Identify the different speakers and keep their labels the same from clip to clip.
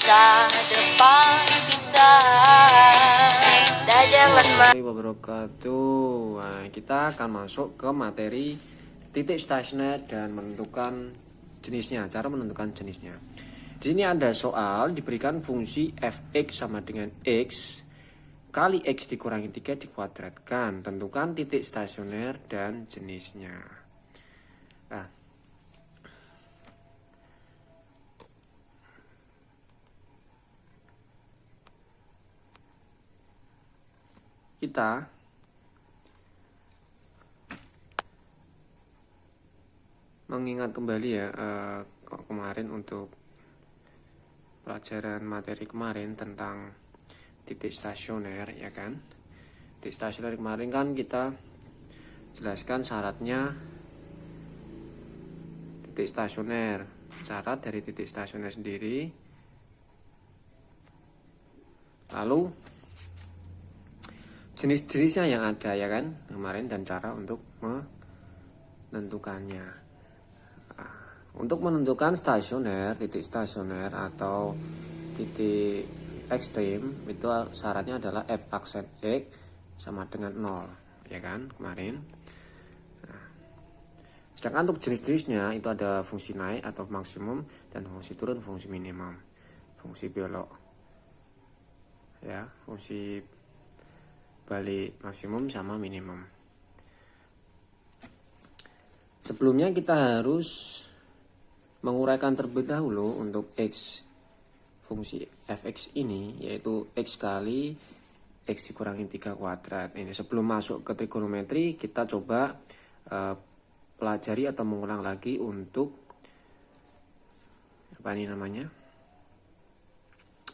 Speaker 1: masa depan kita. Dah jangan
Speaker 2: wabarakatuh. Nah, kita akan masuk ke materi titik stasioner dan menentukan jenisnya, cara menentukan jenisnya. Di sini ada soal diberikan fungsi fx sama dengan x kali x dikurangi 3 dikuadratkan. Tentukan titik stasioner dan jenisnya. Nah, kita mengingat kembali ya kemarin untuk pelajaran materi kemarin tentang titik stasioner, ya kan. Titik stasioner kemarin kan kita jelaskan syaratnya titik stasioner. Syarat dari titik stasioner sendiri, lalu jenis-jenisnya yang ada, ya kan, kemarin, dan cara untuk menentukannya. Untuk menentukan stasioner, titik stasioner atau titik ekstrim, itu syaratnya adalah f aksen x sama dengan 0, ya kan, kemarin. Nah, sedangkan untuk jenis-jenisnya itu ada fungsi naik atau maksimum dan fungsi turun, fungsi minimum, fungsi belok, ya, fungsi balik maksimum sama minimum. Sebelumnya kita harus menguraikan terlebih dahulu untuk x fungsi fx ini, yaitu x kali x dikurangi 3 kuadrat. Ini sebelum masuk ke trigonometri kita coba pelajari atau mengulang lagi untuk apa ini namanya,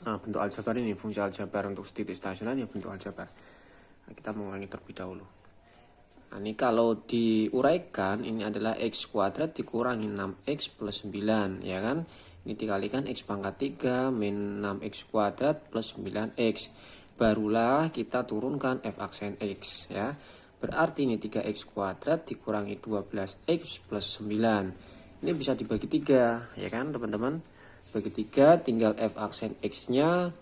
Speaker 2: bentuk aljabar ini, fungsi aljabar untuk titik stasioner ya, bentuk aljabar. Nah, kita mengulangi terlebih dahulu. Nah, ini kalau diuraikan, ini adalah x kuadrat dikurangi 6x plus 9, ya kan. Ini dikalikan x pangkat 3 min 6x kuadrat plus 9x. Barulah kita turunkan f aksen x, ya. Berarti ini 3x kuadrat dikurangi 12x plus 9. Ini bisa dibagi 3, ya kan teman-teman. Bagi 3, tinggal f aksen x-nya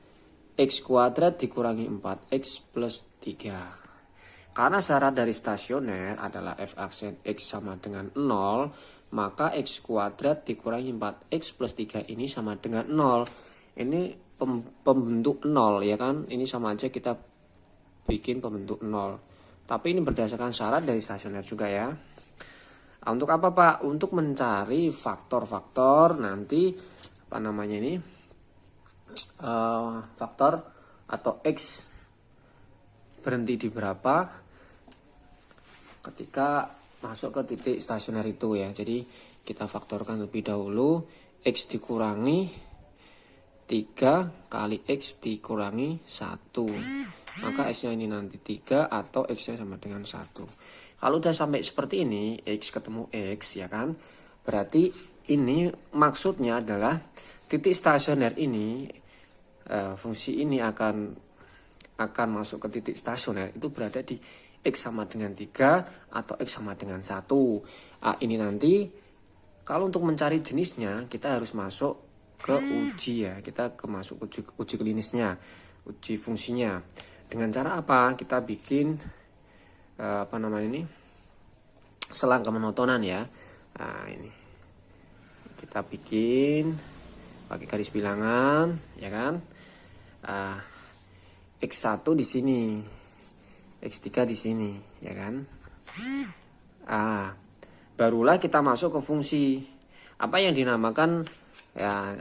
Speaker 2: x kuadrat dikurangi 4x plus 3. Karena syarat dari stasioner adalah f aksen x sama dengan 0, maka x kuadrat dikurangi 4x plus 3 ini sama dengan 0. Ini pembentuk 0, ya kan. Ini sama aja kita bikin pembentuk 0. Tapi ini berdasarkan syarat dari stasioner juga, ya. Nah, untuk apa, Pak? Untuk mencari faktor-faktor nanti, apa namanya ini, faktor atau x berhenti di berapa ketika masuk ke titik stasioner itu, ya. Jadi kita faktorkan lebih dahulu x dikurangi 3 kali x dikurangi 1, maka x nya ini nanti 3 atau x nya sama dengan 1. Kalau udah sampai seperti ini, x ketemu x, ya kan, berarti ini maksudnya adalah titik stasioner ini, fungsi ini akan masuk ke titik stasioner itu berada di x sama dengan 3 atau x sama dengan 1. Ini nanti kalau untuk mencari jenisnya kita harus masuk ke uji, ya. Kita masuk uji klinisnya, uji fungsinya. Dengan cara apa? Kita bikin apa namanya ini, selang kemonotonan, ya. Nah, ini kita bikin pakai garis bilangan, ya kan. X1 di sini, X3 di sini, ya kan. Barulah kita masuk ke fungsi apa yang dinamakan, ya,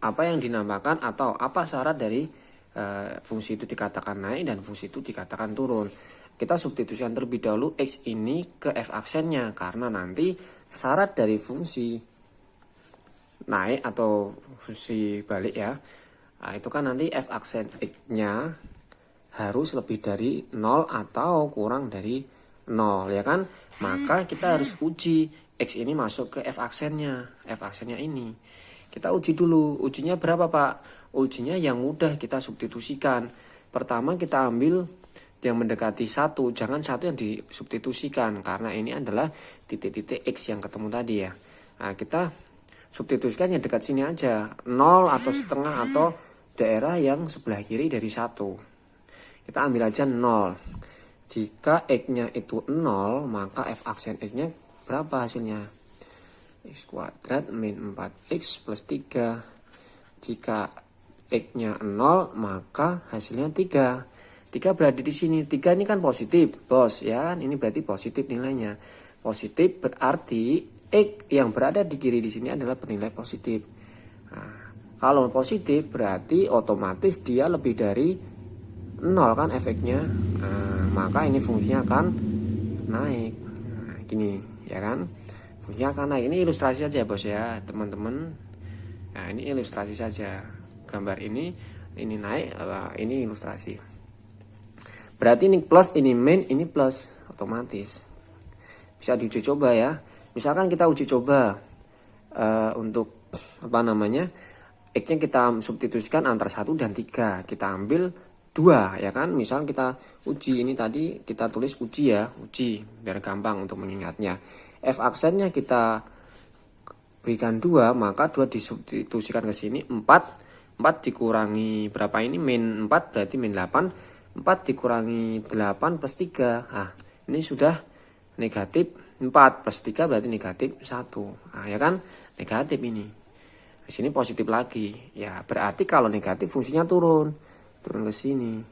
Speaker 2: apa yang dinamakan atau apa syarat dari fungsi itu dikatakan naik dan fungsi itu dikatakan turun. Kita substitusikan terlebih dahulu x ini ke f aksennya, karena nanti syarat dari fungsi naik atau fungsi balik, ya. Nah, itu kan nanti f aksen x-nya harus lebih dari 0 atau kurang dari 0, ya kan. Maka kita harus uji x ini masuk ke f aksennya ini. Kita uji dulu. Ujinya berapa, Pak? Ujinya yang mudah kita substitusikan. Pertama kita ambil yang mendekati 1, jangan 1 yang disubstitusikan, karena ini adalah titik-titik x yang ketemu tadi, ya. Nah, kita substitusikan yang dekat sini aja, 0 atau setengah atau daerah yang sebelah kiri dari 1. Kita ambil aja 0. Jika X-nya itu 0, maka f aksen X-nya berapa hasilnya? X kuadrat min 4X plus 3. Jika X-nya 0, maka hasilnya 3. 3 berada di sini. 3 ini kan positif, bos, ya kan? Ini berarti positif nilainya. Positif berarti X yang berada di kiri di sini adalah bernilai positif. Nah, kalau positif berarti otomatis dia lebih dari 0 kan efeknya. Nah, maka ini fungsinya akan naik. Nah, gini, ya kan? Fungsinya akan naik. Ini ilustrasi saja, bos, ya, teman-teman. Nah, ini ilustrasi saja. Gambar ini naik, ini ilustrasi. Berarti ini plus, ini min, ini plus, otomatis. Bisa diuji coba ya. Misalkan kita uji coba untuk apa namanya? X-nya kita substitusikan antara 1 dan 3. Kita ambil 2, ya kan? Misal kita uji, ini tadi kita tulis uji ya, uji biar gampang untuk mengingatnya. F aksennya kita berikan 2, maka 2 disubstitusikan ke sini 4. 4 dikurangi berapa ini? Min 4 berarti min 8. 4 dikurangi 8 plus 3. Nah, ini sudah negatif 4 plus 3 berarti negatif 1. Nah, ya kan? Negatif ini. Di sini positif lagi. Ya, berarti kalau negatif fungsinya turun. Turun ke sini.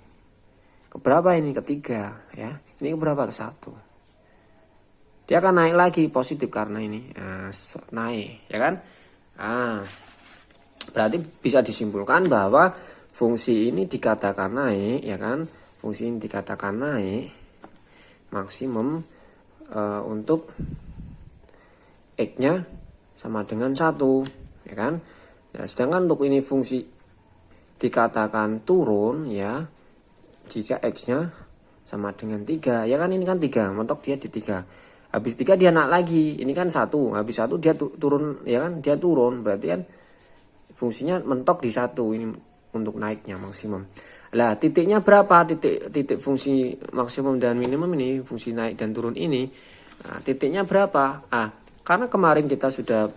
Speaker 2: Ke berapa ini? Ke 3, ya. Ini ke berapa? Ke 1. Dia akan naik lagi positif karena ini. Nah, naik, ya kan? Nah, berarti bisa disimpulkan bahwa fungsi ini dikatakan naik, ya kan? Fungsi ini dikatakan naik maksimum untuk X-nya sama dengan 1, ya kan? Ya, sedangkan untuk ini fungsi dikatakan turun, ya, jika X-nya sama dengan 3, ya kan? Ini kan 3, mentok dia di 3. Habis 3 dia naik lagi, ini kan 1, habis 1 dia turun, ya kan? Dia turun, berarti kan fungsinya mentok di 1 ini untuk naiknya maksimum. Lah, titiknya berapa? Titik fungsi maksimum dan minimum ini, fungsi naik dan turun ini. Nah, titiknya berapa? Karena kemarin kita sudah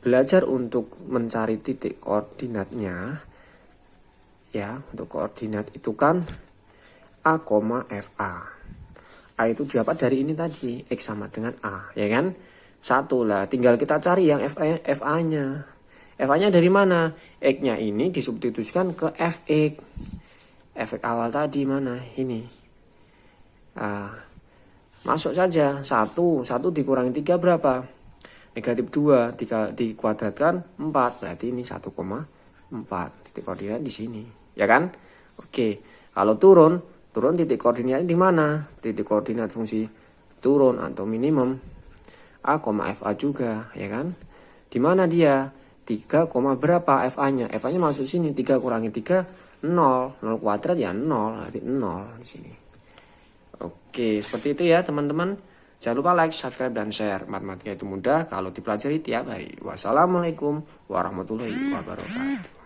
Speaker 2: belajar untuk mencari titik koordinatnya. Ya, untuk koordinat itu kan A, FA. A itu dapat dari ini tadi, X sama dengan A, ya kan? 1 lah, tinggal kita cari yang FA-nya. FA-nya dari mana? X-nya ini disubstitusikan ke Fx. Fx awal tadi mana? Ini. Masuk saja. 1 dikurangi 3 berapa? Negatif 2. 3 dikuadratkan 4. Berarti ini 1,4. Titik koordinat di sini. Ya kan? Oke. Kalau turun titik koordinatnya di mana? Titik koordinat fungsi turun atau minimum. A, FA juga. Ya kan? Di mana dia? 3, berapa FA-nya? FA-nya masuk sini. 3 kurangi 3, 0. 0 kuadrat ya 0. Berarti 0 di sini. Oke, seperti itu ya teman-teman. Jangan lupa like, subscribe, dan share. Matematika itu mudah kalau dipelajari tiap hari. Wassalamualaikum warahmatullahi wabarakatuh.